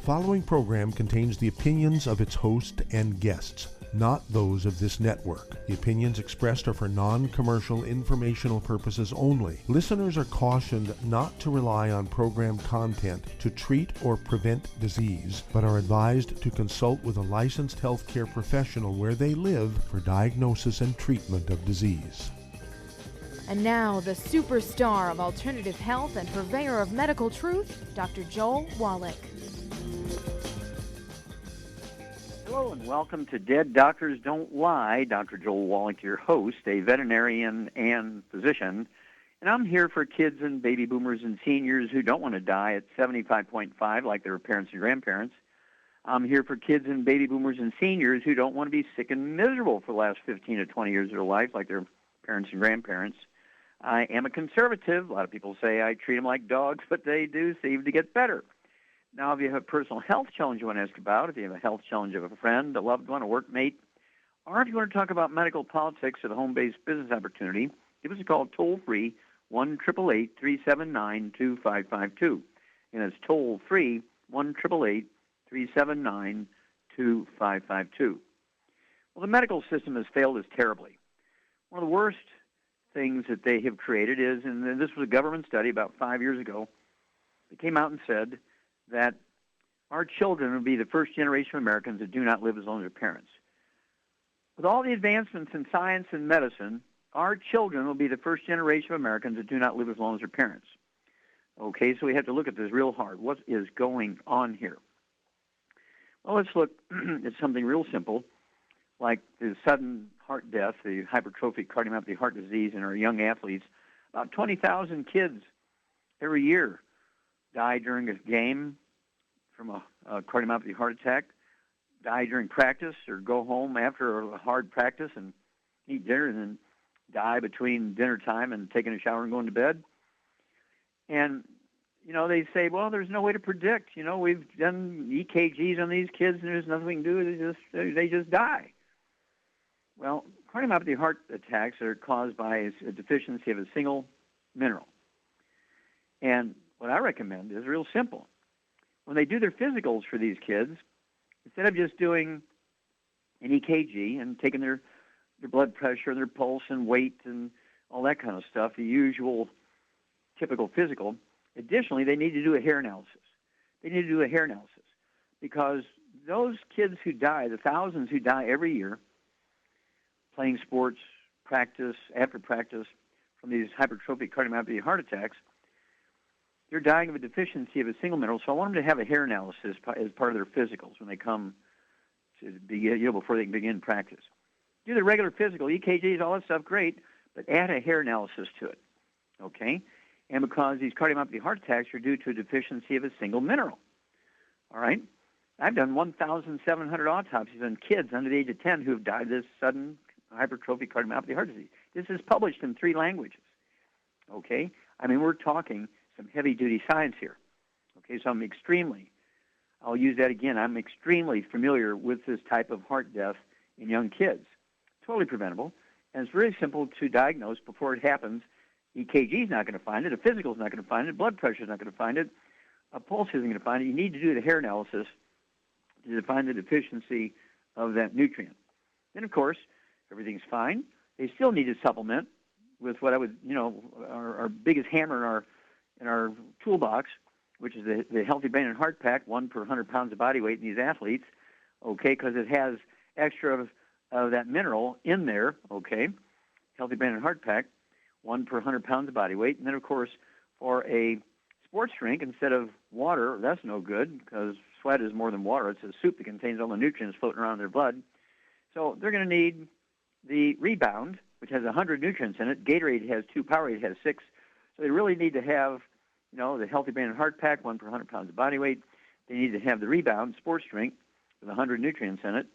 following program contains the opinions of its host and guests, not those of this network. The opinions expressed are for non-commercial informational purposes only. Listeners are cautioned not to rely on program content to treat or prevent disease, but are advised to consult with a licensed healthcare professional where they live for diagnosis and treatment of disease. And now, the superstar of alternative health and purveyor of medical truth, Dr. Joel Wallach. Hello and welcome to Dead Doctors Don't Lie. Dr. Joel Wallach, your host, a veterinarian and physician. And I'm here for kids and baby boomers and seniors who don't want to die at 75.5 like their parents and grandparents. I'm here for kids and baby boomers and seniors who don't want to be sick and miserable for the last 15 to 20 years of their life like their parents and grandparents. I am a conservative. A lot of people say I treat them like dogs, but they do seem to get better. Now, if you have a personal health challenge you want to ask about, if you have a health challenge of a friend, a loved one, a workmate, or if you want to talk about medical politics or the home-based business opportunity, give us a call toll-free, 1-888-379-2552. And it's toll-free, 1-888-379-2552. Well, the medical system has failed us terribly. One of the worst things that they have created is, and this was a government study about 5 years ago, it came out and said that our children will be the first generation of Americans that do not live as long as their parents. With all the advancements in science and medicine, our children will be the first generation of Americans that do not live as long as their parents. Okay, so we have to look at this real hard. What is going on here? Well, let's look at something real simple, like the sudden heart death, the hypertrophic cardiomyopathy heart disease in our young athletes. About 20,000 kids every year die during a game from a cardiomyopathy heart attack, die during practice, or go home after a hard practice and eat dinner and then die between dinner time and taking a shower and going to bed. And, you know, they say, well, there's no way to predict. You know, we've done EKGs on these kids and there's nothing we can do. They just die. Well, cardiomyopathy heart attacks are caused by a deficiency of a single mineral. And what I recommend is real simple. When they do their physicals for these kids, instead of just doing an EKG and taking their blood pressure and their pulse and weight and all that kind of stuff, the usual typical physical, additionally, they need to do a hair analysis. They need to do a hair analysis because those kids who die, the thousands who die every year, playing sports, practice, after practice, from these hypertrophic cardiomyopathy heart attacks, they're dying of a deficiency of a single mineral. So I want them to have a hair analysis as part of their physicals when they come to begin, before they can begin practice. Do the regular physical, EKGs, all that stuff, great, but add a hair analysis to it, okay? And because these cardiomyopathy heart attacks are due to a deficiency of a single mineral, all right? I've done 1,700 autopsies on kids under the age of 10 who have died of this sudden hypertrophic cardiomyopathy heart disease. This is published in 3 languages, okay? I mean, we're talking some heavy-duty science here, okay? So I'm extremely familiar with this type of heart death in young kids. Totally preventable, and it's very simple to diagnose before it happens. EKG is not going to find it, a physical is not going to find it, blood pressure is not going to find it, a pulse isn't going to find it. You need to do the hair analysis to find the deficiency of that nutrient. Then, of course, everything's fine. They still need to supplement with what I would, our biggest hammer in our toolbox, which is the Healthy Brain and Heart Pack, 1 per 100 pounds of body weight in these athletes, okay, because it has extra of that mineral in there, okay, Healthy Brain and Heart Pack, 1 per 100 pounds of body weight. And then, of course, for a sports drink, instead of water, that's no good because sweat is more than water. It's a soup that contains all the nutrients floating around in their blood. So they're going to need the Rebound, which has 100 nutrients in it. Gatorade has 2, Powerade has 6. So they really need to have, the Healthy Brain and Heart Pack, 1 per 100 pounds of body weight. They need to have the Rebound sports drink with 100 nutrients in it.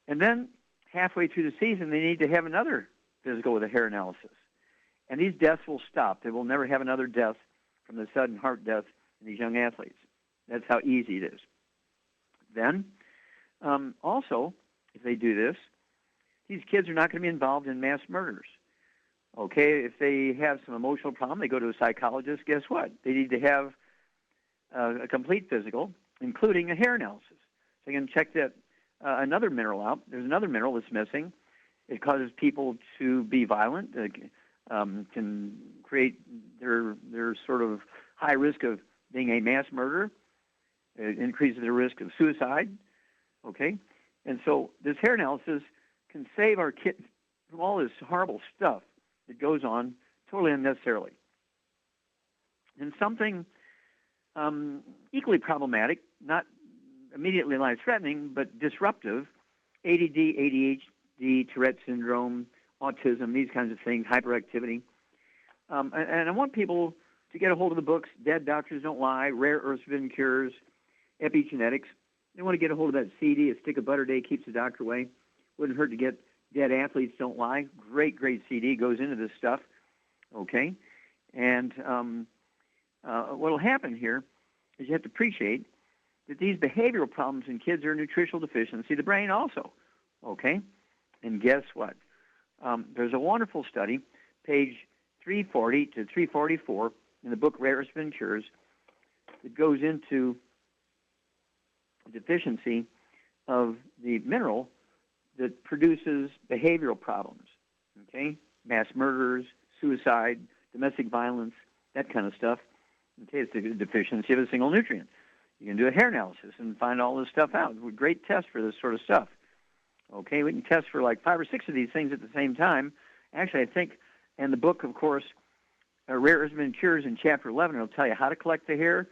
And then halfway through the season, they need to have another physical with a hair analysis. And these deaths will stop. They will never have another death from the sudden heart death in these young athletes. That's how easy it is. Then, also, if they do this, these kids are not going to be involved in mass murders. Okay, if they have some emotional problem, they go to a psychologist. Guess what? They need to have a complete physical, including a hair analysis. So you can check that another mineral out. There's another mineral that's missing. It causes people to be violent. Can create their sort of high risk of being a mass murderer. It increases the risk of suicide. Okay, and so this hair analysis can save our kids from all this horrible stuff that goes on totally unnecessarily. And something equally problematic, not immediately life-threatening, but disruptive, ADD, ADHD, Tourette syndrome, autism, these kinds of things, hyperactivity. And I want people to get a hold of the books, Dead Doctors Don't Lie, Rare Earths Forbidden Cures, Epigenetics. They want to get a hold of that CD, A Stick of Butter Day Keeps the Doctor Away. Wouldn't hurt to get Dead Athletes Don't Lie. Great CD, goes into this stuff. Okay? And what will happen here is you have to appreciate that these behavioral problems in kids are a nutritional deficiency of the brain also. Okay? And guess what? There's a wonderful study, page 340 to 344 in the book Rare Earths Forbidden Cures, that goes into deficiency of the mineral that produces behavioral problems. Okay? Mass murderers, suicide, domestic violence, that kind of stuff. Okay, it's a deficiency of a single nutrient. You can do a hair analysis and find all this stuff out. It's a great test for this sort of stuff. Okay, we can test for like 5 or 6 of these things at the same time. Actually, I think, and the book, of course, Rare Earths Forbidden Cures in Chapter 11, it'll tell you how to collect the hair,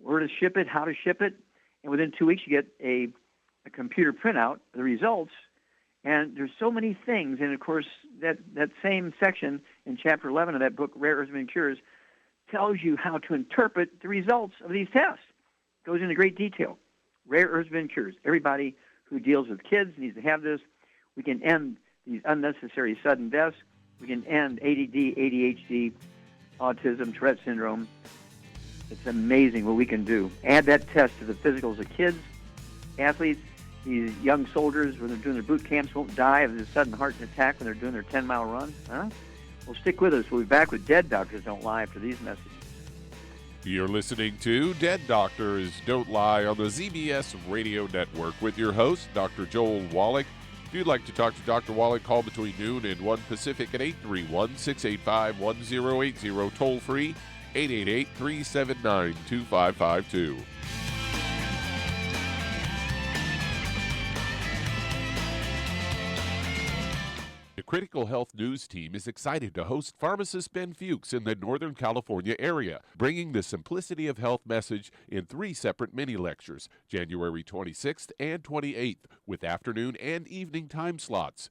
where to ship it, how to ship it, and within 2 weeks you get a computer printout of the results. And there's so many things, and of course, that same section in Chapter 11 of that book, Rare Earths Forbidden Cures, tells you how to interpret the results of these tests. It goes into great detail. Rare Earths Forbidden Cures. Everybody who deals with kids needs to have this. We can end these unnecessary sudden deaths. We can end ADD, ADHD, autism, Tourette syndrome. It's amazing what we can do. Add that test to the physicals of kids, athletes. These young soldiers, when they're doing their boot camps, won't die of a sudden heart attack when they're doing their 10-mile run. Huh? Well, stick with us. We'll be back with Dead Doctors Don't Lie after these messages. You're listening to Dead Doctors Don't Lie on the ZBS Radio Network with your host, Dr. Joel Wallach. If you'd like to talk to Dr. Wallach, call between noon and 1 Pacific at 831-685-1080, toll free, 888-379-2552. The Critical Health News team is excited to host pharmacist Ben Fuchs in the Northern California area, bringing the Simplicity of Health message in 3 separate mini-lectures, January 26th and 28th, with afternoon and evening time slots.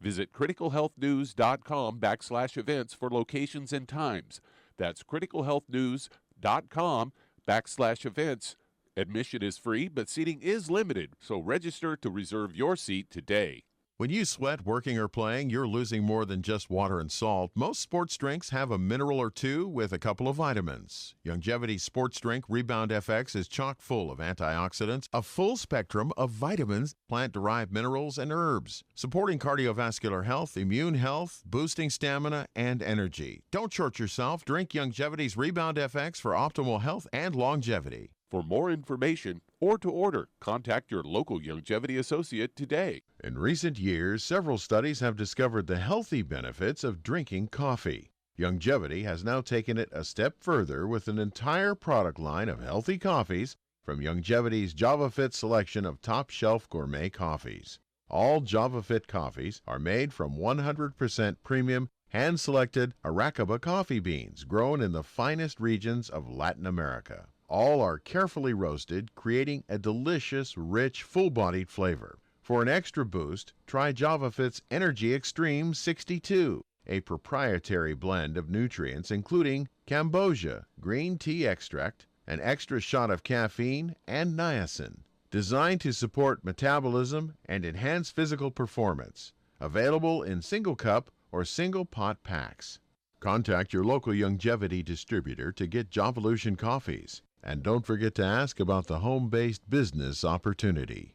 Visit criticalhealthnews.com/events for locations and times. That's criticalhealthnews.com/events. Admission is free, but seating is limited, so register to reserve your seat today. When you sweat working or playing, you're losing more than just water and salt. Most sports drinks have a mineral or two with a couple of vitamins. Youngevity Sports Drink Rebound FX is chock full of antioxidants, a full spectrum of vitamins, plant-derived minerals, and herbs, supporting cardiovascular health, immune health, boosting stamina, and energy. Don't short yourself. Drink Youngevity's Rebound FX for optimal health and longevity. For more information or to order, contact your local Youngevity associate today. In recent years, several studies have discovered the healthy benefits of drinking coffee. Youngevity has now taken it a step further with an entire product line of healthy coffees from Youngevity's JavaFit selection of top-shelf gourmet coffees. All JavaFit coffees are made from 100% premium, hand-selected Arabica coffee beans grown in the finest regions of Latin America. All are carefully roasted, creating a delicious, rich, full-bodied flavor. For an extra boost, try JavaFit's Energy Extreme 62, a proprietary blend of nutrients including cambogia, green tea extract, an extra shot of caffeine, and niacin, designed to support metabolism and enhance physical performance. Available in single cup or single pot packs. Contact your local Youngevity distributor to get Jovolution coffees. And don't forget to ask about the home-based business opportunity.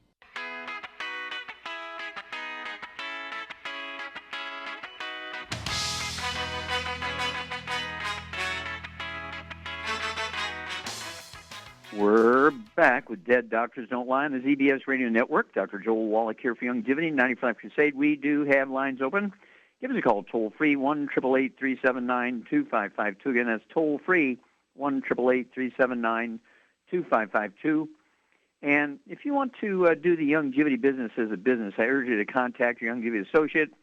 We're back with Dead Doctors Don't Lie on the ZBS Radio Network. Dr. Joel Wallach here for Youngevity, 95 Crusade. We do have lines open. Give us a call, toll-free, 1-888-379-2552. Again, that's toll-free, 1-888-379-2552. And if you want to do the Youngevity business as a business, I urge you to contact your Youngevity associate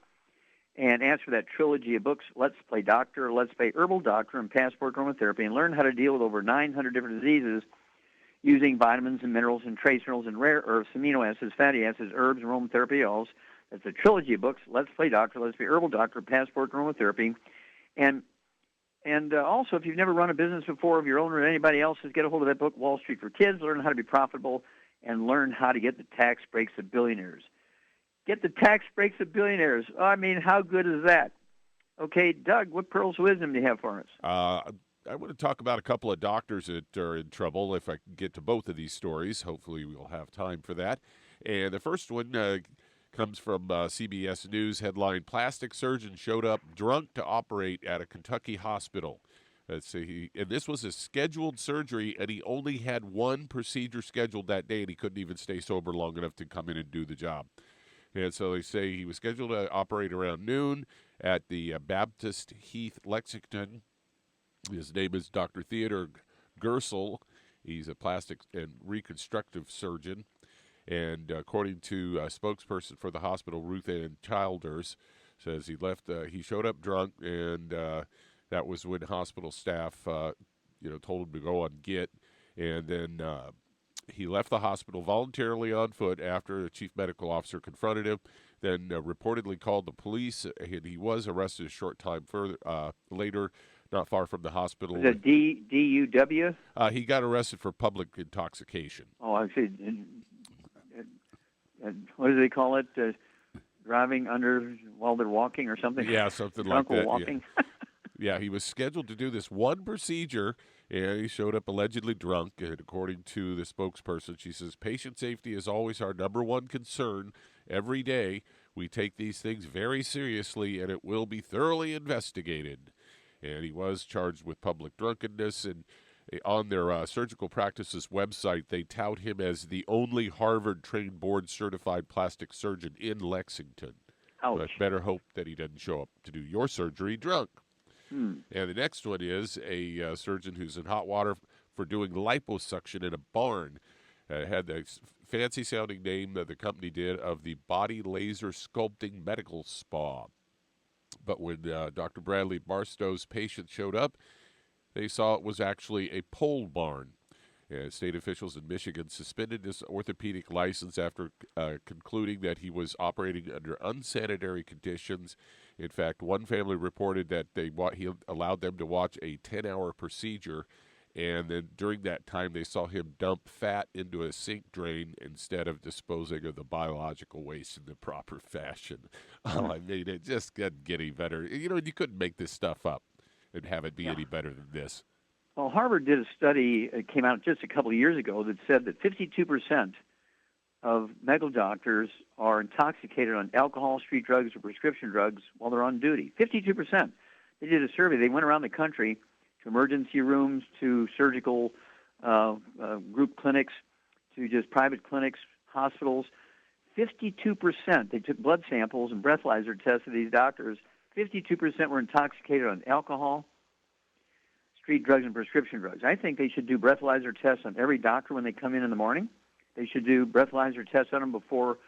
and ask for that trilogy of books, Let's Play Doctor, Let's Play Herbal Doctor, and Passport Aromatherapy, and learn how to deal with over 900 different diseases using vitamins and minerals and trace minerals and rare earths, amino acids, fatty acids, herbs, and aromatherapy oils. That's a trilogy of books, Let's Play Doctor, Let's Play Herbal Doctor, Passport Aromatherapy. And also, if you've never run a business before of your own or anybody else's, get a hold of that book, Wall Street for Kids, learn how to be profitable, and learn how to get the tax breaks of billionaires. Get the tax breaks of billionaires. Oh, I mean, how good is that? Okay, Doug, what pearls of wisdom do you have for us? I want to talk about a couple of doctors that are in trouble. If I can get to both of these stories, hopefully we'll have time for that. And the first one comes from CBS News headline, Plastic Surgeon Showed Up Drunk to Operate at a Kentucky Hospital. And this was a scheduled surgery, and he only had one procedure scheduled that day, and he couldn't even stay sober long enough to come in and do the job. And so they say he was scheduled to operate around noon at the Baptist Heath, Lexington. His name is Dr. Theodore Gersel. He's a plastic and reconstructive surgeon. And according to a spokesperson for the hospital, Ruth Ann Childers, says he showed up drunk, and that was when hospital staff, told him to go on git. And then he left the hospital voluntarily on foot after the chief medical officer confronted him, then reportedly called the police, and he was arrested a short time later, not far from the hospital. Was it DUW? He got arrested for public intoxication. Oh, I see. What do they call it? Driving under while they're walking or something? Yeah, something like that. Walking. Yeah, he was scheduled to do this one procedure, and he showed up allegedly drunk. And according to the spokesperson, she says, patient safety is always our number one concern. Every day, we take these things very seriously, and it will be thoroughly investigated. And he was charged with public drunkenness, and on their surgical practices website, they tout him as the only Harvard-trained board-certified plastic surgeon in Lexington. Ouch. But better hope that he doesn't show up to do your surgery drunk. And the next one is a surgeon who's in hot water for doing liposuction in a barn. Had the fancy-sounding name that the company did of the Body Laser Sculpting Medical Spa. But when Dr. Bradley Barstow's patient showed up, they saw it was actually a pole barn. State officials in Michigan suspended his orthopedic license after concluding that he was operating under unsanitary conditions. In fact, one family reported that he allowed them to watch a 10-hour procedure, and then during that time they saw him dump fat into a sink drain instead of disposing of the biological waste in the proper fashion. Oh, I mean, it just couldn't get any better. You couldn't make this stuff up and have it be any better than this. Well, Harvard did a study, it came out just a couple of years ago, that said that 52% of medical doctors are intoxicated on alcohol, street drugs, or prescription drugs while they're on duty. 52%. They did a survey. They went around the country to emergency rooms, to surgical group clinics, to just private clinics, hospitals. 52%. They took blood samples and breathalyzer tests of these doctors. 52% were intoxicated on alcohol, street drugs, and prescription drugs. I think they should do breathalyzer tests on every doctor when they come in the morning. They should do breathalyzer tests on them before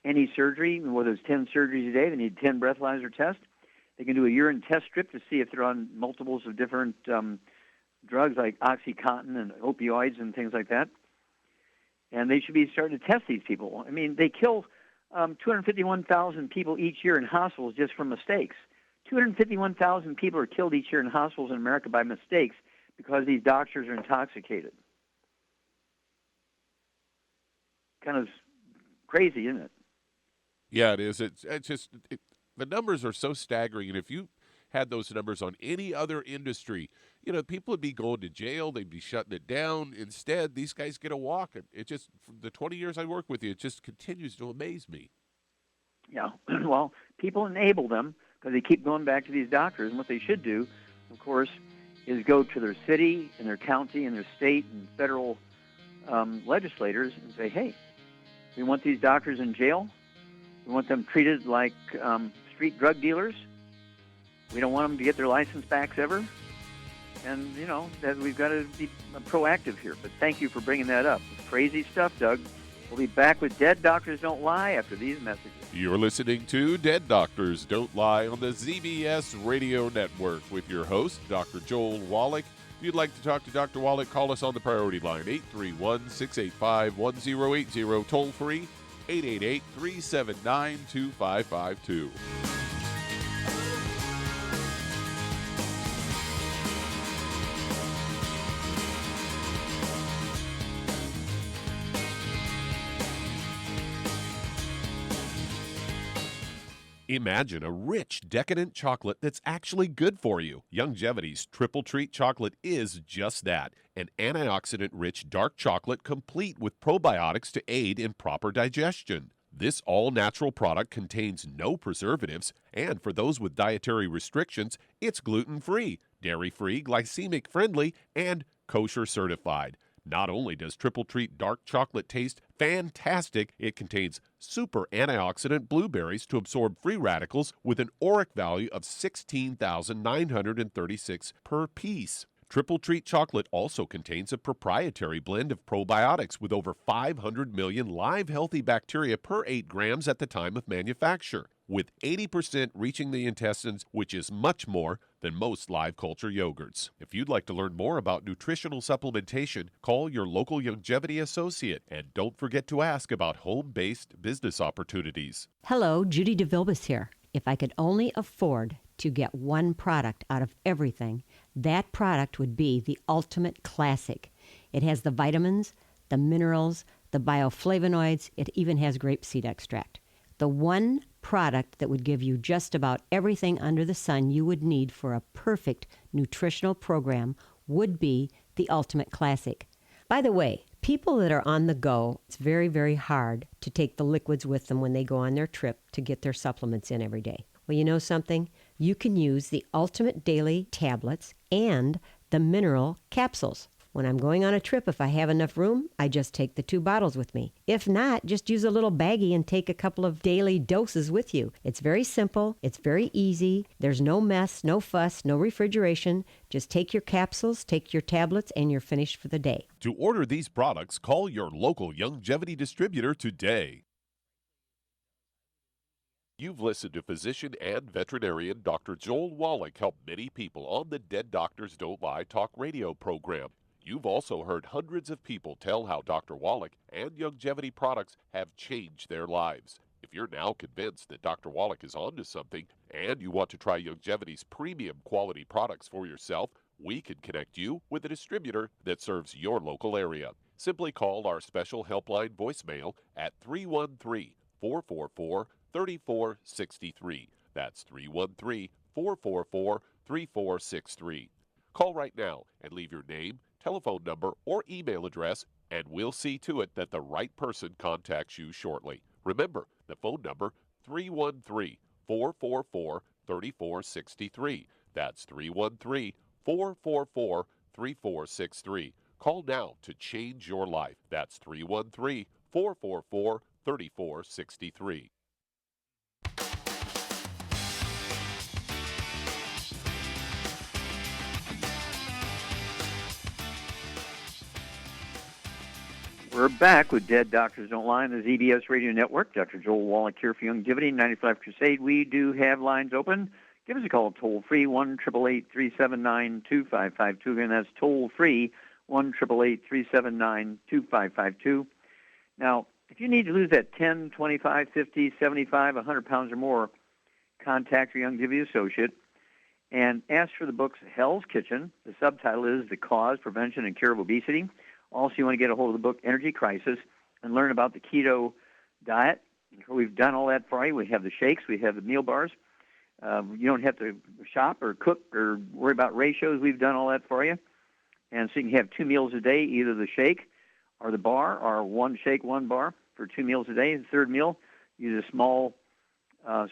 any surgery. Whether it's 10 surgeries a day, they need 10 breathalyzer tests. They can do a urine test strip to see if they're on multiples of different drugs like OxyContin and opioids and things like that. And they should be starting to test these people. I mean, they kill 251,000 people each year in hospitals just from mistakes. 251,000 people are killed each year in hospitals in America by mistakes because these doctors are intoxicated. Kind of crazy, isn't it? Yeah, it is. It's just the numbers are so staggering, and if you had those numbers on any other industry, people would be going to jail. They'd be shutting it down. Instead, these guys get a walk. It just, for the 20 years I work with you, it just continues to amaze me. Yeah, well, people enable them because they keep going back to these doctors, and what they should do, of course, is go to their city and their county and their state and federal legislators and say, hey, we want these doctors in jail. We want them treated like street drug dealers. We don't want them to get their license backs ever. And, that we've got to be proactive here. But thank you for bringing that up. It's crazy stuff, Doug. We'll be back with Dead Doctors Don't Lie after these messages. You're listening to Dead Doctors Don't Lie on the ZBS Radio Network with your host, Dr. Joel Wallach. If you'd like to talk to Dr. Wallach, call us on the priority line, 831-685-1080, toll free, 888-379-2552. Imagine a rich, decadent chocolate that's actually good for you. Youngevity's Triple Treat chocolate is just that, an antioxidant-rich dark chocolate complete with probiotics to aid in proper digestion. This all-natural product contains no preservatives, and for those with dietary restrictions, it's gluten-free, dairy-free, glycemic-friendly, and kosher certified. Not only does Triple Treat dark chocolate taste fantastic, it contains super antioxidant blueberries to absorb free radicals with an ORAC value of 16,936 per piece. Triple Treat chocolate also contains a proprietary blend of probiotics with over 500 million live healthy bacteria per 8 grams at the time of manufacture, with 80% reaching the intestines, which is much more than most live culture yogurts. If you'd like to learn more about nutritional supplementation, call your local Youngevity associate, and don't forget to ask about home-based business opportunities. Hello, Judy DeVilbus here. If I could only afford to get one product out of everything, that product would be the Ultimate Classic. It has the vitamins, the minerals, the bioflavonoids. It even has grapeseed extract. The one product that would give you just about everything under the sun you would need for a perfect nutritional program would be the Ultimate Classic. By the way, people that are on the go, it's very, very hard to take the liquids with them when they go on their trip to get their supplements in every day. Well, you know something? You can use the Ultimate Daily tablets and the mineral capsules. When I'm going on a trip, if I have enough room, I just take the 2 bottles with me. If not, just use a little baggie and take a couple of daily doses with you. It's very simple. It's very easy. There's no mess, no fuss, no refrigeration. Just take your capsules, take your tablets, and you're finished for the day. To order these products, call your local Youngevity distributor today. You've listened to physician and veterinarian Dr. Joel Wallach help many people on the Dead Doctors Don't Lie talk radio program. You've also heard hundreds of people tell how Dr. Wallach and Youngevity products have changed their lives. If you're now convinced that Dr. Wallach is onto something and you want to try Youngevity's premium quality products for yourself, we can connect you with a distributor that serves your local area. Simply call our special helpline voicemail at 313-444-3463. That's 313-444-3463. Call right now and leave your name, telephone number, or email address, and we'll see to it that the right person contacts you shortly. Remember, the phone number, 313-444-3463. That's 313-444-3463. Call now to change your life. That's 313-444-3463. We're back with Dead Doctors Don't Lie on the ZBS Radio Network. Dr. Joel Wallach here for Youngevity, 95 Crusade. We do have lines open. Give us a call toll-free, 1-888-379-2552. Again, that's toll-free, 1-888-379-2552. Now, if you need to lose that 10, 25, 50, 75, 100 pounds or more, contact your Youngevity associate and ask for the books Hell's Kitchen. The subtitle is The Cause, Prevention, and Cure of Obesity. Also, you want to get a hold of the book Energy Crisis and learn about the keto diet. We've done all that for you. We have the shakes. We have the meal bars. You don't have to shop or cook or worry about ratios. We've done all that for you. And so you can have 2 meals a day, either the shake or the bar, or 1 shake, 1 bar for 2 meals a day. The third meal, use a small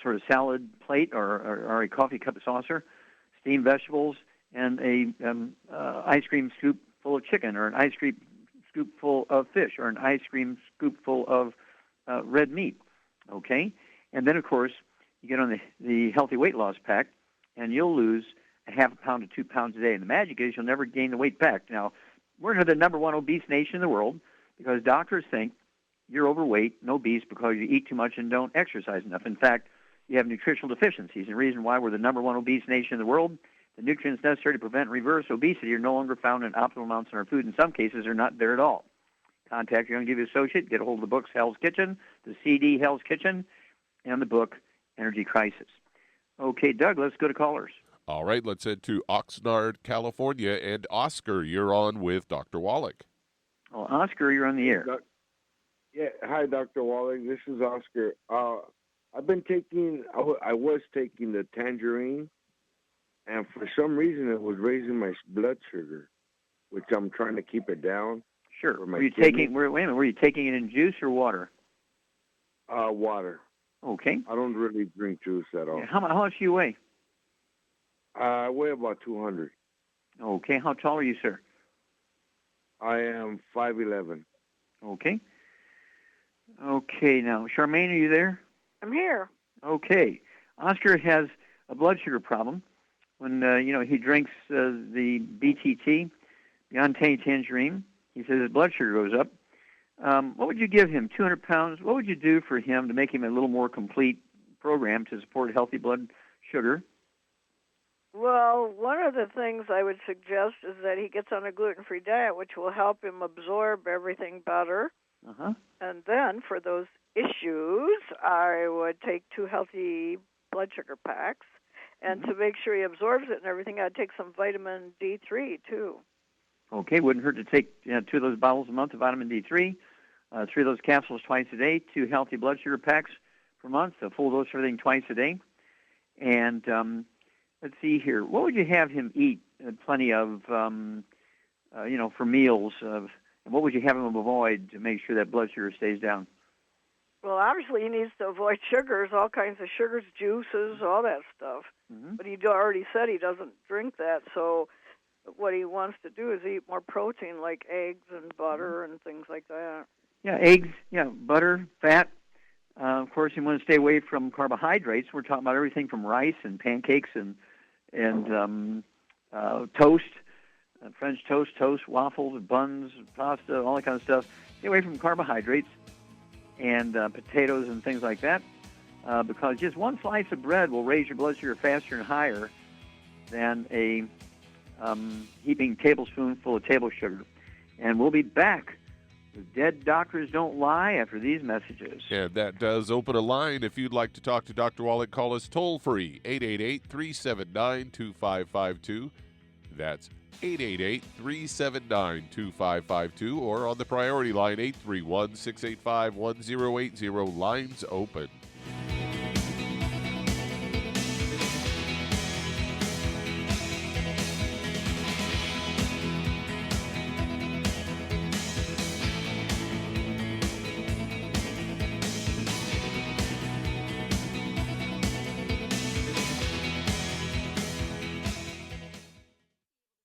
sort of salad plate or a coffee cup saucer, steamed vegetables, and a ice cream scoop full of chicken, or an ice cream scoop scoopful of fish or an ice cream scoopful of red meat. Okay? And then, of course, you get on the healthy weight loss pack, and you'll lose a half a pound to 2 pounds a day. And the magic is you'll never gain the weight back. Now, we're the number one obese nation in the world because doctors think you're overweight and obese because you eat too much and don't exercise enough. In fact, you have nutritional deficiencies. And the reason why we're the number one obese nation in the world, the nutrients necessary to prevent and reverse obesity are no longer found in optimal amounts in our food. In some cases, they're not there at all. Contact your Youngevity associate. Get a hold of the books Hell's Kitchen, the CD Hell's Kitchen, and the book Energy Crisis. Okay, Doug, let's go to callers. All right, let's head to Oxnard, California. And Oscar, you're on with Dr. Wallach. Well, Oscar, you're on the air. Yeah, hi, Dr. Wallach. This is Oscar. I was taking the tangerine, and for some reason it was raising my blood sugar, which I'm trying to keep it down. Sure. Were you taking it in juice or water? Water. Okay. I don't really drink juice at all. Yeah. How much do you weigh? I weigh about 200. Okay. How tall are you, sir? I am 5'11". Okay. Okay. Now, Charmaine, are you there? I'm here. Okay. Oscar has a blood sugar problem. When he drinks the BTT, Beyond Tangerine, he says his blood sugar goes up. What would you give him? 200 pounds. What would you do for him to make him a little more complete program to support healthy blood sugar? Well, one of the things I would suggest is that he gets on a gluten-free diet, which will help him absorb everything better. Uh-huh. And then for those issues, I would take 2 healthy blood sugar packs. And to make sure he absorbs it and everything, I'd take some vitamin D3, too. Okay, wouldn't hurt to take 2 of those bottles a month of vitamin D3, 3 of those capsules twice a day, 2 healthy blood sugar packs per month, a full dose of everything twice a day. And let's see here. What would you have him eat? Plenty of, for meals. And what would you have him avoid to make sure that blood sugar stays down? Well, obviously he needs to avoid sugars, all kinds of sugars, juices, all that stuff. Mm-hmm. But he already said he doesn't drink that, so what he wants to do is eat more protein, like eggs and butter and things like that. Yeah, eggs, butter, fat. Of course, you want to stay away from carbohydrates. We're talking about everything from rice and pancakes and toast, French toast, waffles, buns, pasta, all that kind of stuff. Stay away from carbohydrates and potatoes and things like that, because just one slice of bread will raise your blood sugar faster and higher than a heaping tablespoonful of table sugar. And we'll be back with Dead Doctors Don't Lie after these messages. And that does open a line. If you'd like to talk to Dr. Wallach, call us toll-free, 888-379-2552. That's 888-379-2552, or on the priority line, 831-685-1080. Lines open.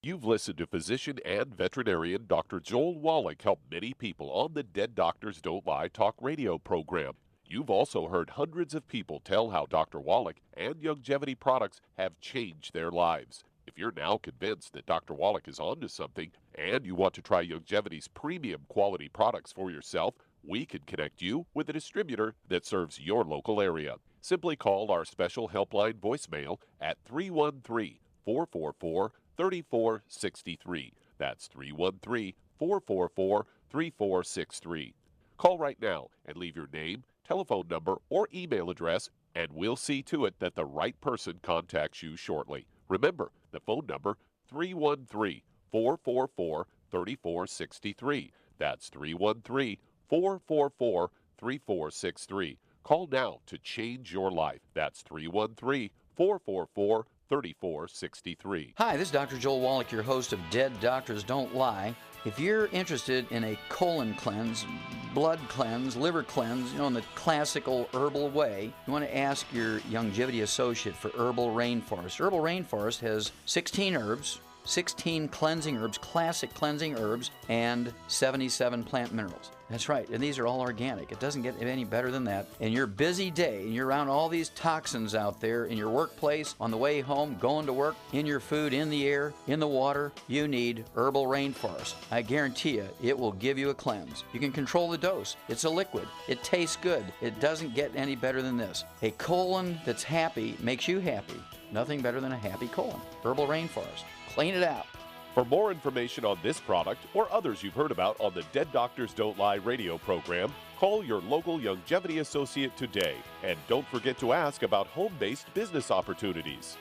You've listened to physician and veterinarian Dr. Joel Wallach help many people on the Dead Doctors Don't Lie talk radio program. You've also heard hundreds of people tell how Dr. Wallach and Youngevity products have changed their lives. If you're now convinced that Dr. Wallach is onto something and you want to try Youngevity's premium quality products for yourself, we can connect you with a distributor that serves your local area. Simply call our special helpline voicemail at 313-444-3463. That's 313-444-3463. Call right now and leave your name, telephone number, or email address, and we'll see to it that the right person contacts you shortly. Remember, the phone number, 313-444-3463. That's 313-444-3463. Call now to change your life. That's 313-444-3463. Hi, this is Dr. Joel Wallach, your host of Dead Doctors Don't Lie. If you're interested in a colon cleanse, blood cleanse, liver cleanse, in the classical herbal way, you want to ask your Youngevity associate for Herbal Rainforest. Herbal Rainforest has 16 herbs, 16 cleansing herbs, classic cleansing herbs, and 77 plant minerals. That's right, and these are all organic. It doesn't get any better than that. In your busy day, and you're around all these toxins out there in your workplace, on the way home, going to work, in your food, in the air, in the water, you need Herbal Rainforest. I guarantee you, it will give you a cleanse. You can control the dose. It's a liquid. It tastes good. It doesn't get any better than this. A colon that's happy makes you happy. Nothing better than a happy colon. Herbal Rainforest. Clean it out. For more information on this product or others you've heard about on the Dead Doctors Don't Lie radio program, call your local Youngevity associate today. And don't forget to ask about home-based business opportunities.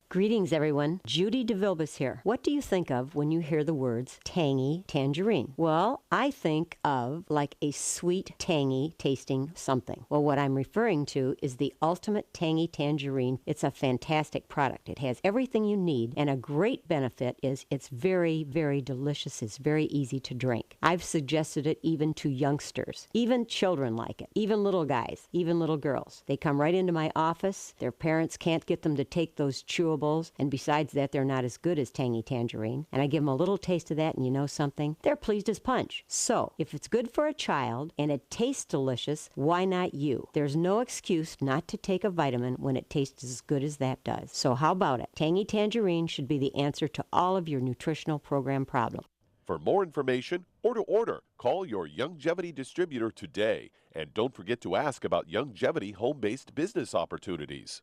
Greetings, everyone. Judy DeVilbus here. What do you think of when you hear the words tangy tangerine? Well, I think of like a sweet, tangy tasting something. Well, what I'm referring to is the Ultimate Tangy Tangerine. It's a fantastic product. It has everything you need, and a great benefit is it's very, very delicious. It's very easy to drink. I've suggested it even to youngsters. Even children like it. Even little guys. Even little girls. They come right into my office. Their parents can't get them to take those chewables. And besides that, they're not as good as Tangy Tangerine. And I give them a little taste of that, and you know something? They're pleased as punch. So, if it's good for a child and it tastes delicious, why not you? There's no excuse not to take a vitamin when it tastes as good as that does. So how about it? Tangy Tangerine should be the answer to all of your nutritional program problems. For more information or to order, call your Youngevity distributor today. And don't forget to ask about Youngevity home-based business opportunities.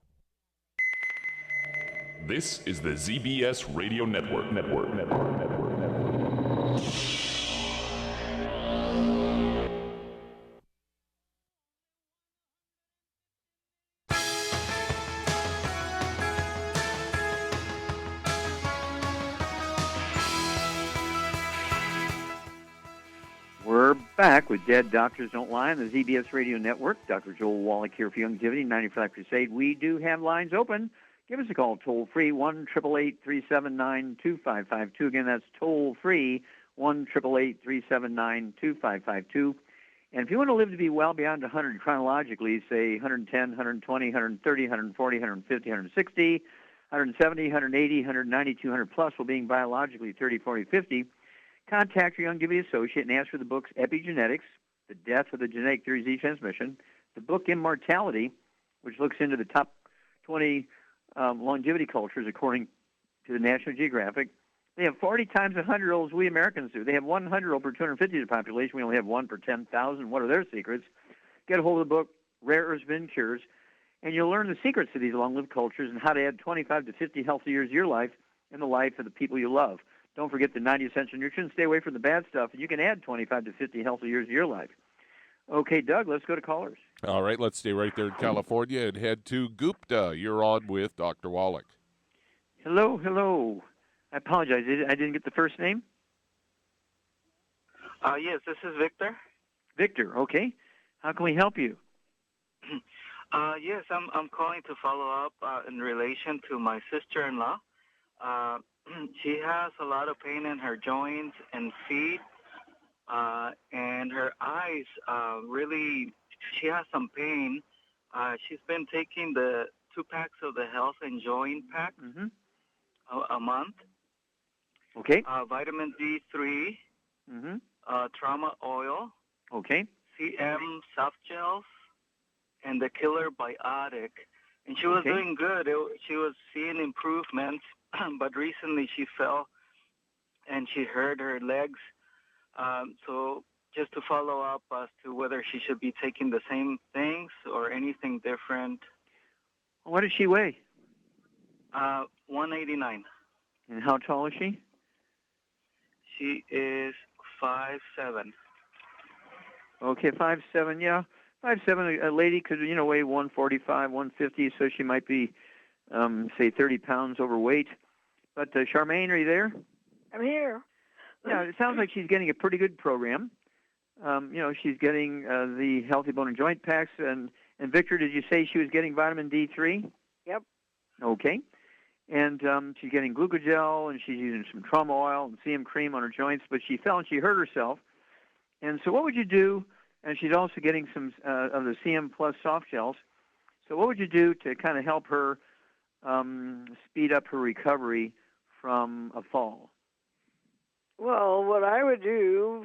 This is the ZBS Radio Network. We're back with Dead Doctors Don't Lie on the ZBS Radio Network. Dr. Joel Wallach here for Youngevity, 95 Crusade. We do have lines open. Give us a call, toll-free, 1-888-379-2552. Again, that's toll-free, 1-888-379-2552. And if you want to live to be well beyond 100 chronologically, say 110, 120, 130, 140, 150, 160, 170, 180, 190, 200 plus, while being biologically 30, 40, 50, contact your Youngevity associate and ask for the books Epigenetics, The Death of the Genetic Theory Z Transmission, the book Immortality, which looks into the top 20 longevity cultures according to the National Geographic. They have 40 times 100-year-olds we Americans do. They have 100-year-old per 250 of the population. We only have 1 per 10,000. What are their secrets? Get a hold of the book, Rare Earths Bin Cures, and you'll learn the secrets of these long-lived cultures and how to add 25 to 50 healthy years of your life and the life of the people you love. Don't forget the 90 essential nutrients. Stay away from the bad stuff, and you can add 25 to 50 healthy years of your life. Okay, Doug, let's go to callers. All right, let's stay right there in California and head to Gupta. You're on with Dr. Wallach. Hello. I apologize. I didn't get the first name. Yes, this is Victor. Victor, okay. How can we help you? Yes, I'm calling to follow up in relation to my sister-in-law. She has a lot of pain in her joints and feet. And her eyes, she has some pain. She's been taking the 2 packs of the Health and Joint Pack a month. Okay. Vitamin D3, trauma oil. Okay. CM soft gels, and the Killer Biotic. And she was doing good. She was seeing improvements, but recently she fell and she hurt her legs. So just to follow up as to whether she should be taking the same things or anything different. What does she weigh? 189. And how tall is she? She is 5'7". Okay, 5'7", yeah. 5'7", a lady could, weigh 145, 150, so she might be, say, 30 pounds overweight. But Charmaine, are you there? I'm here. Yeah, it sounds like she's getting a pretty good program. She's getting the Healthy Bone and Joint Packs. And Victor, did you say she was getting vitamin D3? Yep. Okay. And she's getting glucogel, and she's using some trauma oil and CM cream on her joints, but she fell and she hurt herself. And so what would you do? And she's also getting some of the CM Plus soft gels. So what would you do to kind of help her speed up her recovery from a fall? Well, what I would do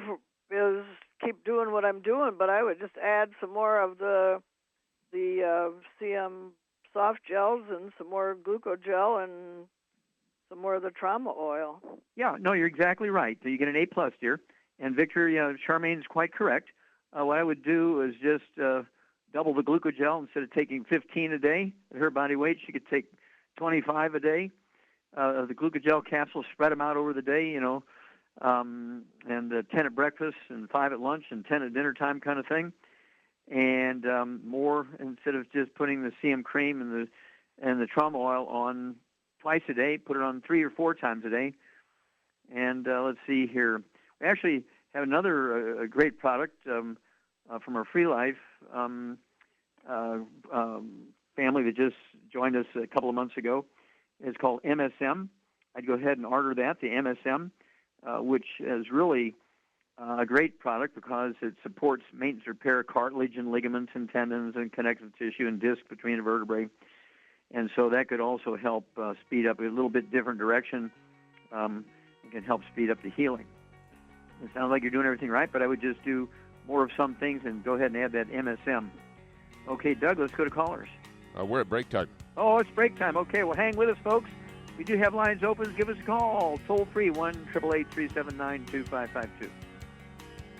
is keep doing what I'm doing, but I would just add some more of the CM soft gels and some more glucogel and some more of the trauma oil. Yeah, no, you're exactly right. So you get an A+, dear. And Victor, Charmaine's quite correct. What I would do is just double the glucogel. Instead of taking 15 a day at her body weight, she could take 25 a day. The glucogel capsules, spread them out over the day, and 10 at breakfast and 5 at lunch and 10 at dinner time kind of thing. And more, instead of just putting the CM cream and the trauma oil on twice a day, put it on 3 or 4 times a day. And let's see here. We actually have another great product from our Free Life family that just joined us a couple of months ago. It's called MSM. I'd go ahead and order that, the MSM, which is really a great product because it supports maintenance repair, cartilage and ligaments and tendons and connective tissue and disc between the vertebrae. And so that could also help speed up a little bit different direction. It can help speed up the healing. It sounds like you're doing everything right, but I would just do more of some things and go ahead and add that MSM. Okay, Doug, let's go to callers. We're at break time. Oh, it's break time. Okay, well, hang with us, folks. We do have lines open. Give us a call. Toll-free, 1-888-379-2552.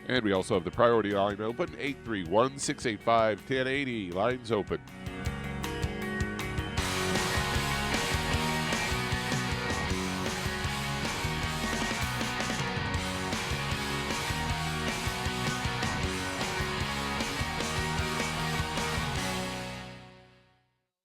And we also have the priority line open, 831-685-1080. Lines open.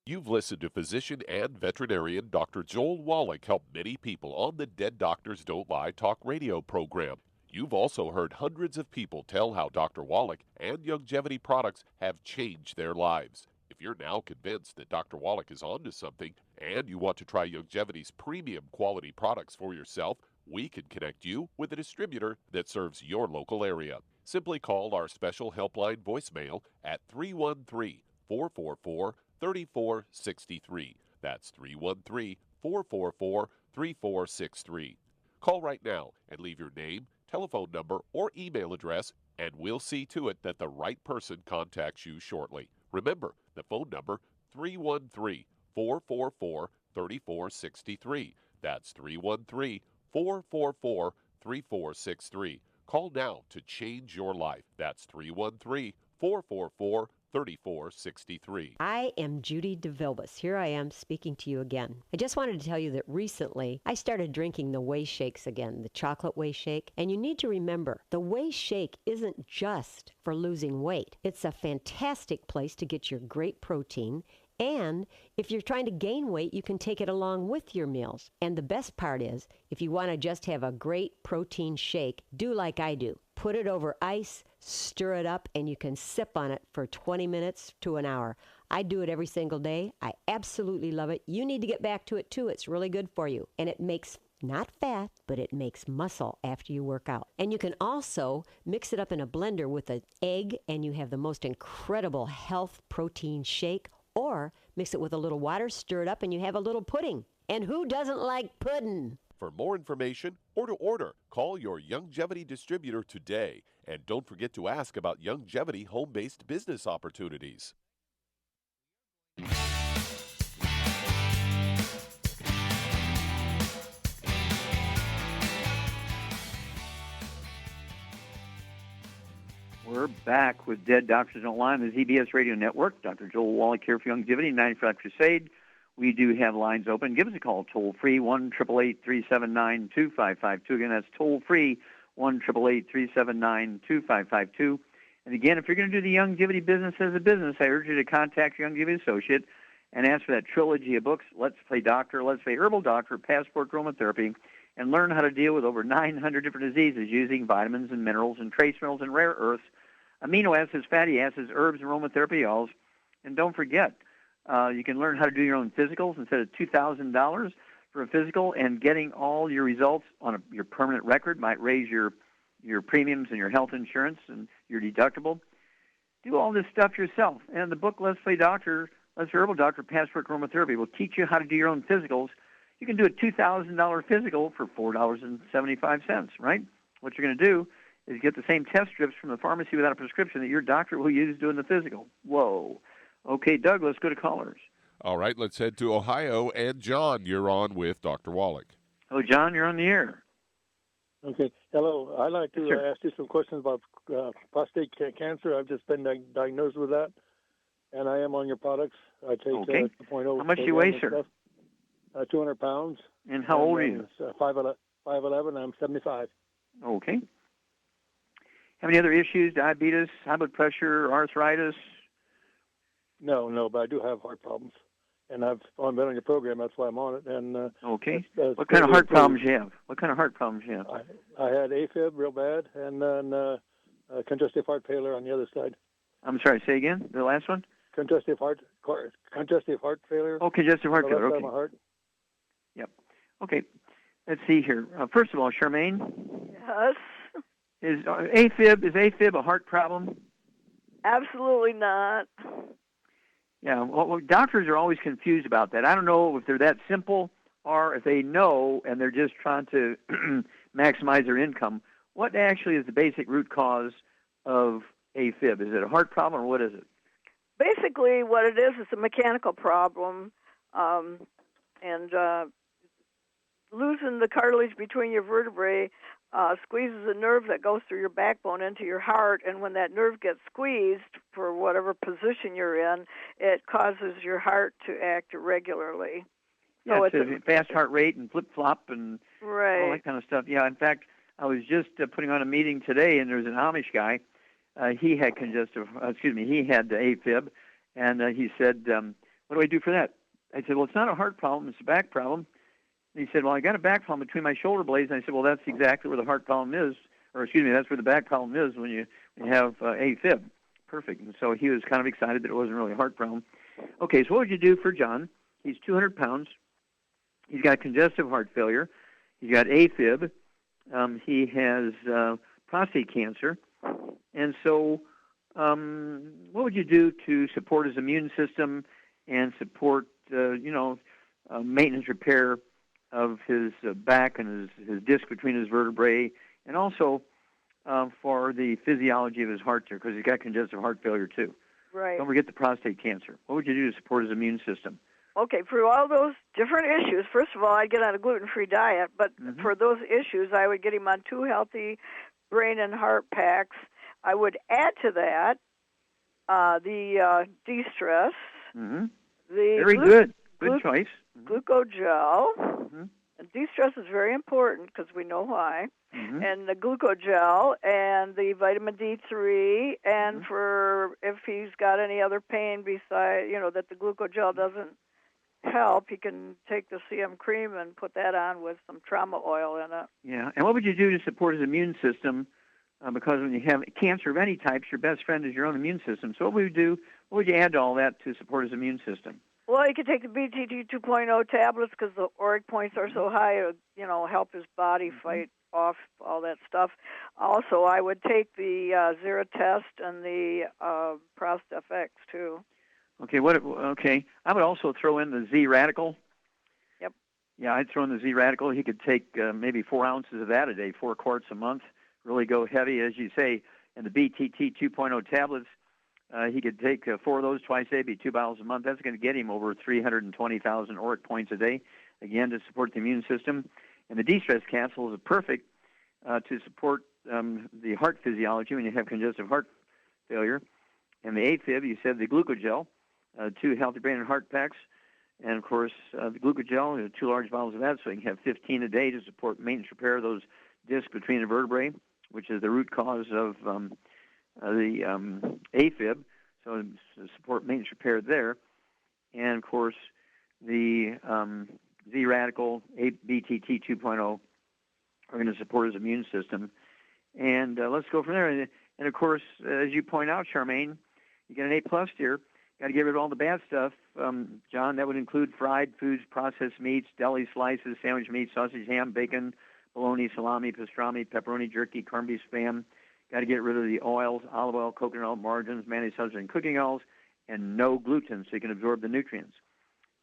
You've listened to physician and veterinarian Dr. Joel Wallach help many people on the Dead Doctors Don't Lie talk radio program. You've also heard hundreds of people tell how Dr. Wallach and Youngevity products have changed their lives. If you're now convinced that Dr. Wallach is onto something and you want to try Youngevity's premium quality products for yourself, we can connect you with a distributor that serves your local area. Simply call our special helpline voicemail at 313-444-3463. That's 313-444-3463. Call right now and leave your name, telephone number, or email address, and we'll see to it that the right person contacts you shortly. Remember, the phone number, 313-444-3463. That's 313-444-3463. Call now to change your life. That's 313-444-3463. 3463. I am Judy DeVilbus. Here I am speaking to you again. I just wanted to tell you that recently I started drinking the Whey Shakes again, the chocolate Whey Shake. And you need to remember, the Whey Shake isn't just for losing weight. It's a fantastic place to get your great protein. And if you're trying to gain weight, you can take it along with your meals. And the best part is, if you want to just have a great protein shake, do like I do. Put it over ice, stir it up, and you can sip on it for 20 minutes to an hour. I do it every single day. I absolutely love it. You need to get back to it too. It's really good for you. And it makes not fat, but it makes muscle after you work out. And you can also mix it up in a blender with an egg, and you have the most incredible health protein shake. Or mix it with a little water, stir it up, and you have a little pudding. And who doesn't like pudding? For more information or to order, call your Youngevity distributor today. And don't forget to ask about Youngevity home-based business opportunities. We're back with Dead Doctors Don't Lie on the ZBS Radio Network. Dr. Joel Wallach here for Youngevity, 95 Crusade. We do have lines open. Give us a call, toll-free, 1-888-379-2552. Again, that's toll-free, 1-888-379-2552. And again, if you're going to do the Youngevity business as a business, I urge you to contact your Youngevity associate and ask for that trilogy of books, Let's Play Doctor, Let's Play Herbal Doctor, Passport Aromatherapy, and learn how to deal with over 900 different diseases using vitamins and minerals and trace minerals and rare earths, amino acids, fatty acids, herbs, and aromatherapy oils. And don't forget, you can learn how to do your own physicals instead of $2,000 for a physical, and getting all your results on your permanent record might raise your premiums and your health insurance and your deductible. Do all this stuff yourself. And the book, Let's Play Doctor, Let's Play Herbal Doctor, Passport Aromatherapy, will teach you how to do your own physicals You can do a $2,000 physical for $4.75, right? What you're going to do is get the same test strips from the pharmacy without a prescription that your doctor will use doing the physical. Whoa. Okay, Doug, let's go to callers. All right, let's head to Ohio. And John, you're on with Dr. Wallach. Oh, John, you're on the air. Okay. Hello. I'd like to ask you some questions about prostate cancer. I've just been diagnosed with that, and I am on your products. I take 2.0. How much do you weigh, sir? 200 pounds. And how old are you? 5'11". I'm 75. Okay. Have any other issues? Diabetes, high blood pressure, arthritis? No, but I do have heart problems. And I've been on your program, that's why I'm on it. And okay. What kind of heart problems you have? What kind of heart problems you have? I had AFib real bad, and then congestive heart failure on the other side. I'm sorry, say again, the last one? Congestive heart failure. Oh, congestive heart failure, okay. My heart. Yep. Okay, let's see here. First of all, Charmaine? Yes? Is AFib a heart problem? Absolutely not. Yeah, well, doctors are always confused about that. I don't know if they're that simple or if they know and they're just trying to maximize their income. What actually is the basic root cause of AFib? Is it a heart problem or what is it? Basically, what it is a mechanical problem, and losing the cartilage between your vertebrae squeezes a nerve that goes through your backbone into your heart, and when that nerve gets squeezed for whatever position you're in, it causes your heart to act irregularly. Yeah, so it's a fast heart rate and flip-flop and all that kind of stuff. Yeah, in fact, I was just putting on a meeting today, and there's an Amish guy. He had AFib, and he said, what do I do for that? I said, well, it's not a heart problem, it's a back problem. And he said, well, I got a back problem between my shoulder blades. And I said, well, that's exactly where the heart problem is, that's where the back problem is when you have AFib. Perfect. And so he was kind of excited that it wasn't really a heart problem. Okay, so what would you do for John? He's 200 pounds. He's got congestive heart failure. He's got AFib. He has prostate cancer. And so what would you do to support his immune system and support, maintenance repair of his back and his disc between his vertebrae, and also for the physiology of his heart there, because he's got congestive heart failure too. Right. Don't forget the prostate cancer. What would you do to support his immune system? Okay, for all those different issues, first of all, I'd get on a gluten-free diet, but for those issues, I would get him on 2 healthy brain and heart packs. I would add to that the de-stress. Mm-hmm. Very good. Good choice. Glucogel. And de-stress is very important because we know why. And the glucogel and the vitamin D3, and for if he's got any other pain beside, that the glucogel doesn't help, he can take the CM cream and put that on with some trauma oil in it. Yeah. And what would you do to support his immune system? Because when you have cancer of any type, your best friend is your own immune system. So what would you do? What would you add to all that to support his immune system? Well, you could take the BTT 2.0 tablets because the auric points are so high, it'll help his body fight off all that stuff. Also, I would take the Zeratest and the ProstFX too. Okay. Okay. I would also throw in the Z Radical. Yep. Yeah, I'd throw in the Z Radical. He could take maybe 4 ounces of that a day, 4 quarts a month. Really go heavy, as you say. And the BTT 2.0 tablets, he could take 4 of those twice a day, be 2 bottles a month. That's going to get him over 320,000 auric points a day, again, to support the immune system. And the de-stress capsules are perfect to support the heart physiology when you have congestive heart failure. And the AFib, you said the glucogel, 2 healthy brain and heart packs. And, of course, the glucogel, 2 large bottles of that, so you can have 15 a day to support maintenance repair of those discs between the vertebrae, which is the root cause of the AFib, so to support maintenance repair there. And, of course, the Z-Radical BTT 2.0 are going to support his immune system. And let's go from there. And, of course, as you point out, Charmaine, you get an A+ here. Got to get rid of all the bad stuff. John, that would include fried foods, processed meats, deli slices, sandwich meat, sausage, ham, bacon, bologna, salami, pastrami, pepperoni, jerky, corned beef, spam. Got to get rid of the oils, olive oil, coconut oil, margarines, mayonnaise, substance, and cooking oils, and no gluten so you can absorb the nutrients.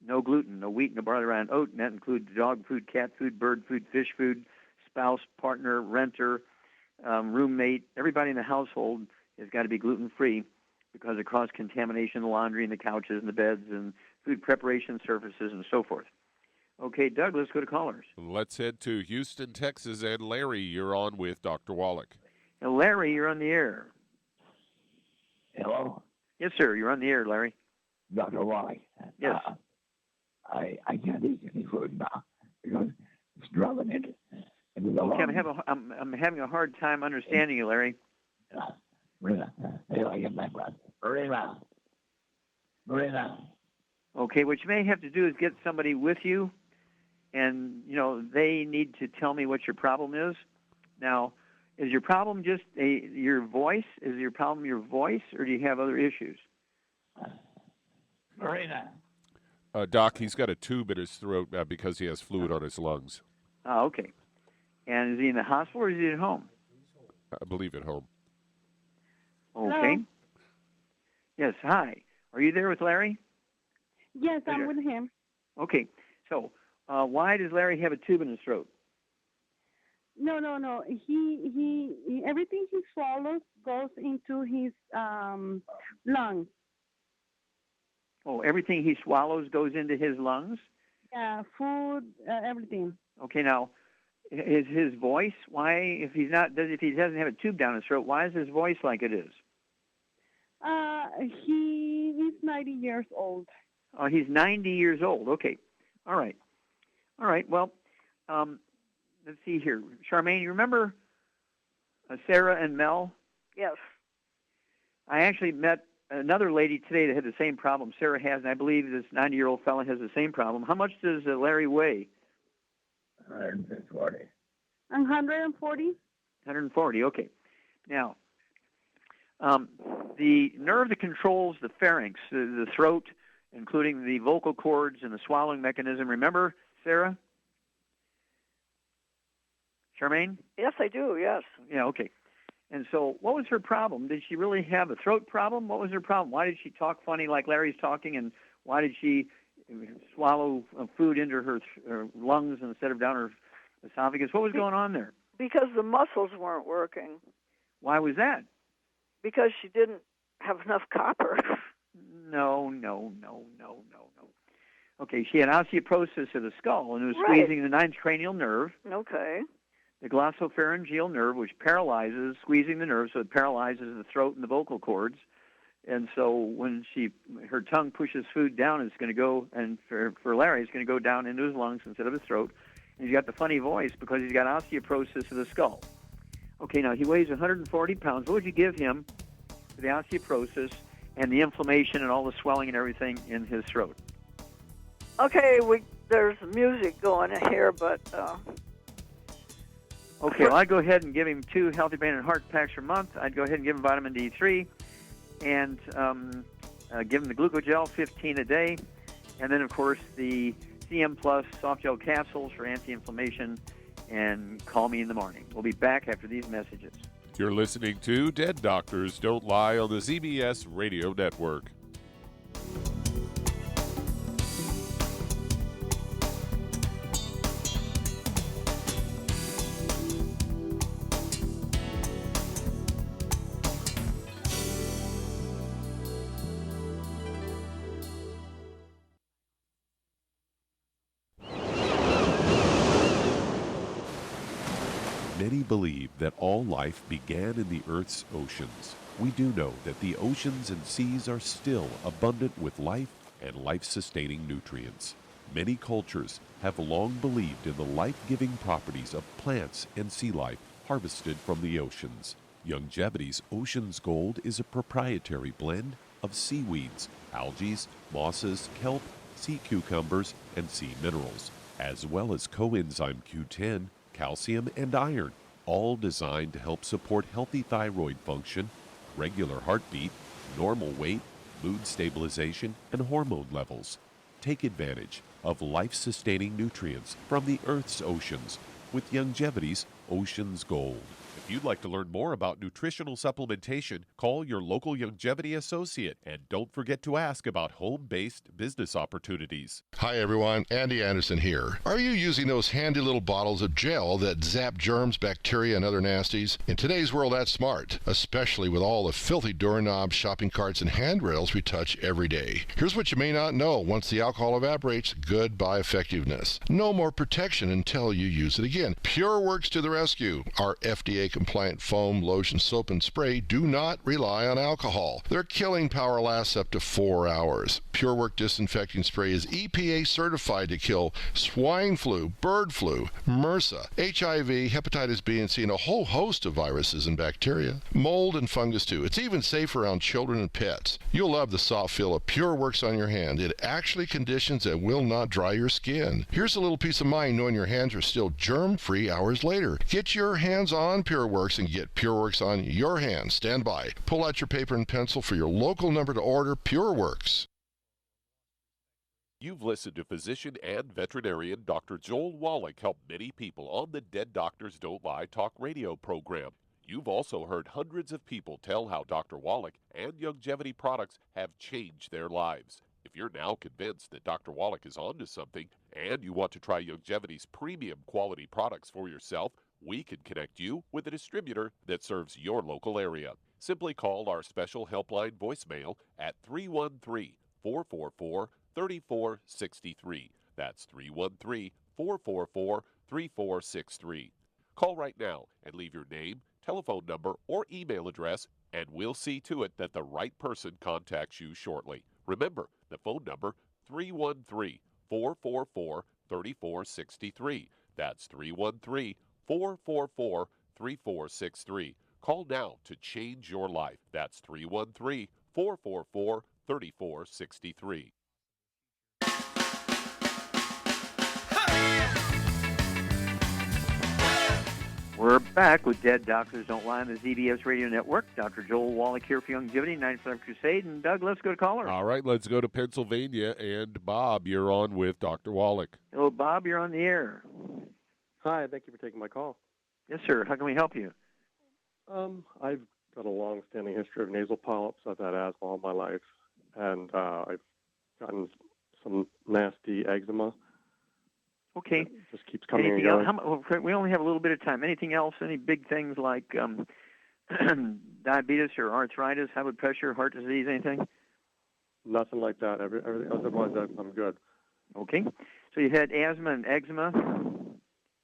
No gluten, no wheat, no barley, rye, and oat. And that includes dog food, cat food, bird food, fish food, spouse, partner, renter, roommate. Everybody in the household has got to be gluten-free because of cross-contamination in the laundry and the couches and the beds and food preparation surfaces and so forth. Okay, Doug, let's go to callers. Let's head to Houston, Texas, and Larry, you're on with Dr. Wallach. Now, Larry, you're on the air. Hello? Yes, sir, you're on the air, Larry. Dr. Wallach. Yes. I can't eat any food now because it's drugging it. Okay, I'm having a hard time understanding you, Larry. Okay, what you may have to do is get somebody with you, and they need to tell me what your problem is. Now, is your problem just your voice? Is your problem your voice, or do you have other issues? Marina. Doc, he's got a tube in his throat because he has fluid on his lungs. Oh, okay. And is he in the hospital or is he at home? I believe at home. Okay. Hello? Yes, hi. Are you there with Larry? Yes, I'm with him. Okay. So, why does Larry have a tube in his throat? No. He everything he swallows goes into his lungs. Oh, everything he swallows goes into his lungs? Yeah, food, everything. Okay, now, is his voice, if he doesn't have a tube down his throat, why is his voice like it is? He is 90 years old. Oh, he's 90 years old. Okay. All right. Well, let's see here. Charmaine, you remember Sarah and Mel? Yes. I actually met another lady today that had the same problem Sarah has, and I believe this 90-year-old fella has the same problem. How much does Larry weigh? 140. 140? 140, okay. Now, the nerve that controls the pharynx, the throat, including the vocal cords and the swallowing mechanism, remember, Sarah? Charmaine? Yes, I do, yes. Yeah, okay. And so what was her problem? Did she really have a throat problem? What was her problem? Why did she talk funny like Larry's talking, and why did she swallow food into her lungs instead of down her esophagus? What was going on there? Because the muscles weren't working. Why was that? Because she didn't have enough copper. No. Okay, she had osteoporosis of the skull, and it was squeezing the ninth cranial nerve. Okay. The glossopharyngeal nerve, which paralyzes, squeezing the nerve, so it paralyzes the throat and the vocal cords. And so when her tongue pushes food down, it's going to go, and for Larry, it's going to go down into his lungs instead of his throat. And he's got the funny voice because he's got osteoporosis of the skull. Okay, now he weighs 140 pounds. What would you give him for the osteoporosis and the inflammation and all the swelling and everything in his throat? Okay, there's music going here, but... Okay, well, I'd go ahead and give him 2 Healthy Brain and Heart packs per month. I'd go ahead and give him vitamin D3 and give him the glucogel, 15 a day. And then, of course, the CM Plus soft gel capsules for anti-inflammation, and call me in the morning. We'll be back after these messages. You're listening to Dead Doctors Don't Lie on the ZBS Radio Network. Many believe that all life began in the Earth's oceans. We do know that the oceans and seas are still abundant with life and life-sustaining nutrients. Many cultures have long believed in the life-giving properties of plants and sea life harvested from the oceans. YOUNGEVITY's Ocean's Gold is a proprietary blend of seaweeds, algae, mosses, kelp, sea cucumbers, and sea minerals, as well as coenzyme Q10, calcium, and iron, all designed to help support healthy thyroid function, regular heartbeat, normal weight, mood stabilization, and hormone levels. Take advantage of life-sustaining nutrients from the Earth's oceans with YOUNGEVITY's Ocean's Gold. If you'd like to learn more about nutritional supplementation, call your local Youngevity associate, and don't forget to ask about home-based business opportunities. Hi everyone, Andy Anderson here. Are you using those handy little bottles of gel that zap germs, bacteria, and other nasties? In today's world, that's smart, especially with all the filthy doorknobs, shopping carts, and handrails we touch every day. Here's what you may not know. Once the alcohol evaporates, goodbye effectiveness. No more protection until you use it again. PureWorks to the rescue. Our FDA-compliant foam, lotion, soap, and spray do not rely on alcohol. Their killing power lasts up to 4 hours. PureWorks disinfecting spray is EPA certified to kill swine flu, bird flu, MRSA, HIV, hepatitis B and C, and a whole host of viruses and bacteria. Mold and fungus too. It's even safe around children and pets. You'll love the soft feel of PureWorks on your hand. It actually conditions and will not dry your skin. Here's a little peace of mind knowing your hands are still germ-free hours later. Get your hands on PureWorks and get PureWorks on your hands. Stand by. Pull out your paper and pencil for your local number to order PureWorks. You've listened to physician and veterinarian Dr. Joel Wallach help many people on the Dead Doctors Don't Lie talk radio program. You've also heard hundreds of people tell how Dr. Wallach and Youngevity products have changed their lives. If you're now convinced that Dr. Wallach is onto something and you want to try Youngevity's premium quality products for yourself, we can connect you with a distributor that serves your local area. Simply call our special helpline voicemail at 313-444-3463. That's 313-444-3463. Call right now and leave your name, telephone number, or email address, and we'll see to it that the right person contacts you shortly. Remember, the phone number, 313-444-3463. That's 313-444-3463. Call now to change your life. That's 313-444-3463. We're back with Dead Doctors Don't Lie on the ZBS Radio Network. Dr. Joel Wallach here for Youngevity, 95 Crusade. And Doug, let's go to caller. All right, let's go to Pennsylvania. And Bob, you're on with Dr. Wallach. Hello, Bob. You're on the air. Hi, thank you for taking my call. Yes, sir. How can we help you? I've got a long-standing history of nasal polyps. I've had asthma all my life, and I've gotten some nasty eczema. Okay. It just keeps coming and going. We only have a little bit of time. Anything else? Any big things like diabetes or arthritis, high blood pressure, heart disease, anything? Nothing like that. Everything otherwise, I'm good. Okay. So you had asthma and eczema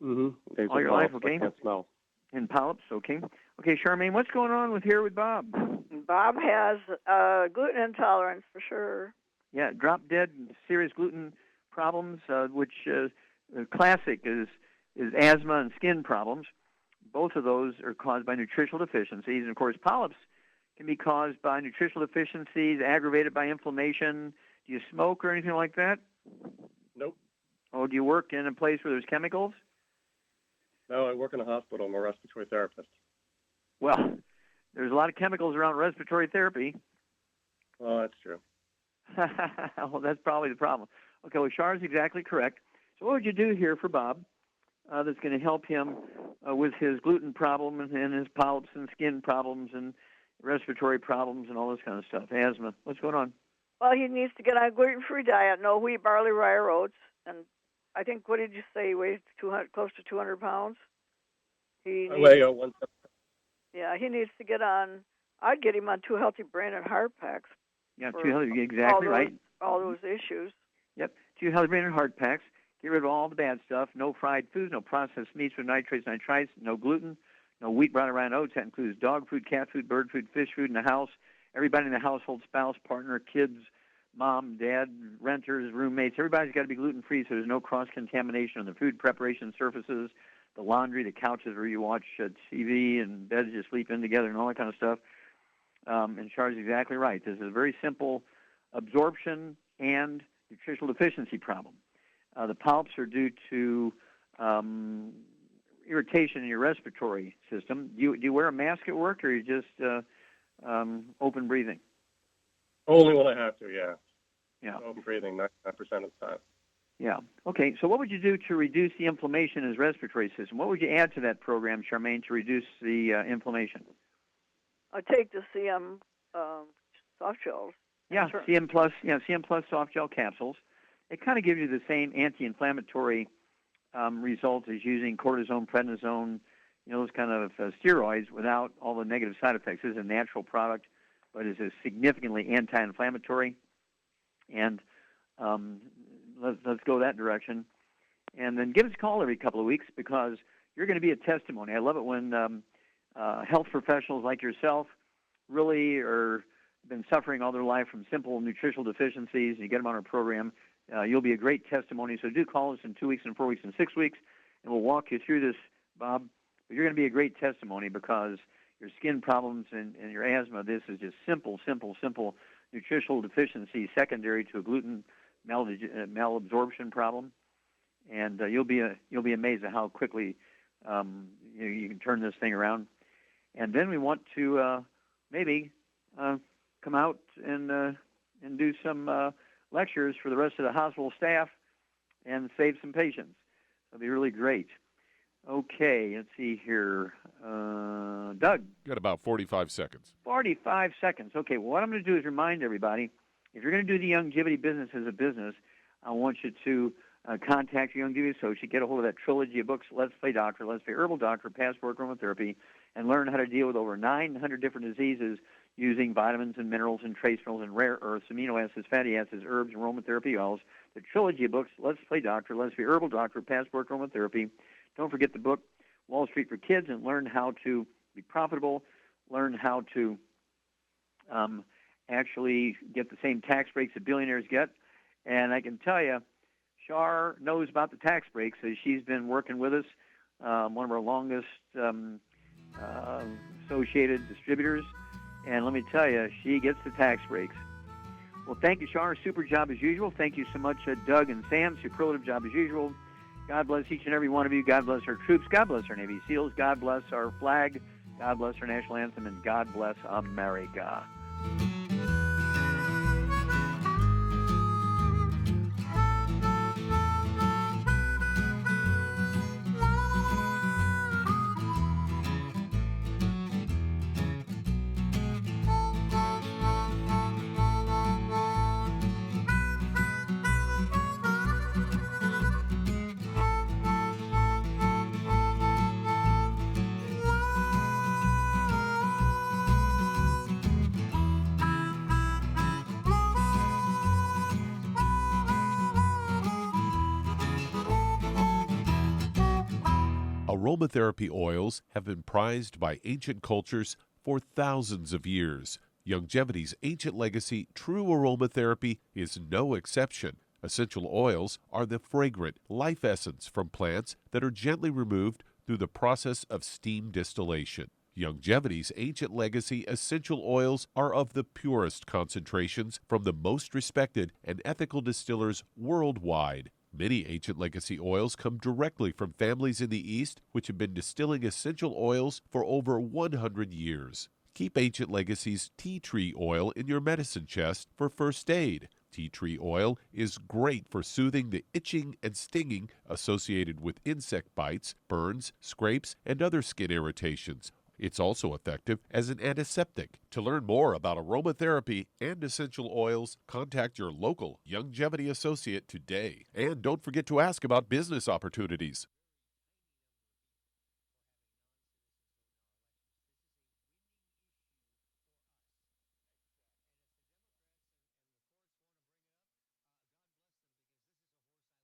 Mm-hmm. all your life, okay? I can't smell. And polyps, okay. Okay, Charmaine, what's going on with Bob? Bob has gluten intolerance for sure. Yeah, drop-dead, serious gluten problems, which classic is asthma and skin problems. Both of those are caused by nutritional deficiencies. And, of course, polyps can be caused by nutritional deficiencies, aggravated by inflammation. Do you smoke or anything like that? Nope. Oh, do you work in a place where there's chemicals? No, I work in a hospital. I'm a respiratory therapist. Well, there's a lot of chemicals around respiratory therapy. Oh, that's true. Well, that's probably the problem. Okay, well, Char's exactly correct. So what would you do here for Bob that's going to help him with his gluten problem and his polyps and skin problems and respiratory problems and all this kind of stuff, asthma? What's going on? Well, he needs to get on a gluten-free diet, no wheat, barley, rye, or oats. And I think, what did you say, he weighs close to 200 pounds? I weigh 170. Yeah, he needs to get on, I'd get him on 2 healthy brain and heart packs. Yeah, 2 healthy, exactly right. All those issues. Yep, 2 healthy brain and heart packs. Get rid of all the bad stuff. No fried foods, no processed meats with nitrates, nitrites, no gluten, no wheat, barley, rye, and oats. That includes dog food, cat food, bird food, fish food in the house. Everybody in the household, spouse, partner, kids, mom, dad, renters, roommates, everybody's got to be gluten-free so there's no cross-contamination on the food preparation surfaces, the laundry, the couches where you watch TV and beds you sleep in together and all that kind of stuff. And Char's exactly right. This is a very simple absorption and nutritional deficiency problem. The polyps are due to irritation in your respiratory system. Do you wear a mask at work, or you just open breathing? Only when I have to, yeah. Yeah. Open breathing 99% of the time. Yeah. Okay, so what would you do to reduce the inflammation in his respiratory system? What would you add to that program, Charmaine, to reduce the inflammation? I take the CM soft gels. Yeah, CM Plus. Yeah, CM Plus soft gel capsules. It kind of gives you the same anti-inflammatory results as using cortisone, prednisone, those kind of steroids without all the negative side effects. This is a natural product, but it's a significantly anti-inflammatory. And let's go that direction. And then give us a call every couple of weeks because you're going to be a testimony. I love it when health professionals like yourself really been suffering all their life from simple nutritional deficiencies, and you get them on our program. You'll be a great testimony. So do call us in 2 weeks and 4 weeks and 6 weeks, and we'll walk you through this, Bob. But you're going to be a great testimony because your skin problems and your asthma, this is just simple nutritional deficiency secondary to a gluten malabsorption problem. And you'll be amazed at how quickly you can turn this thing around. And then we want to maybe come out and do some lectures for the rest of the hospital staff and save some patients. That'll be really great. Okay, let's see here. Doug. Got about 45 seconds. 45 seconds. Okay, well, what I'm going to do is remind everybody, if you're going to do the Youngevity business as a business, I want you to contact your Youngevity associate, get a hold of that trilogy of books, Let's Play Doctor, Let's Play Herbal Doctor, Passport Aromatherapy, and learn how to deal with over 900 different diseases using vitamins and minerals and trace minerals and rare earths, amino acids, fatty acids, herbs, and aromatherapy oils. The trilogy of books, Let's Play Doctor, Let's Play Herbal Doctor, Passport Aromatherapy. Don't forget the book, Wall Street for Kids, and learn how to be profitable, learn how to actually get the same tax breaks that billionaires get. And I can tell you, Shar knows about the tax breaks. So she's been working with us, one of our longest associated distributors. And let me tell you, she gets the tax breaks. Well, thank you, Shar. Super job as usual. Thank you so much, Doug and Sam. Superlative job as usual. God bless each and every one of you. God bless our troops. God bless our Navy SEALs. God bless our flag. God bless our national anthem. And God bless America. Aromatherapy oils have been prized by ancient cultures for thousands of years. Youngevity's ancient legacy, True Aromatherapy, is no exception. Essential oils are the fragrant life essence from plants that are gently removed through the process of steam distillation. Youngevity's ancient legacy essential oils are of the purest concentrations from the most respected and ethical distillers worldwide. Many ancient legacy oils come directly from families in the East which have been distilling essential oils for over 100 years. Keep Ancient Legacy's tea tree oil in your medicine chest for first aid. Tea tree oil is great for soothing the itching and stinging associated with insect bites, burns, scrapes, and other skin irritations. It's also effective as an antiseptic. To learn more about aromatherapy and essential oils, contact your local Youngevity associate today. And don't forget to ask about business opportunities.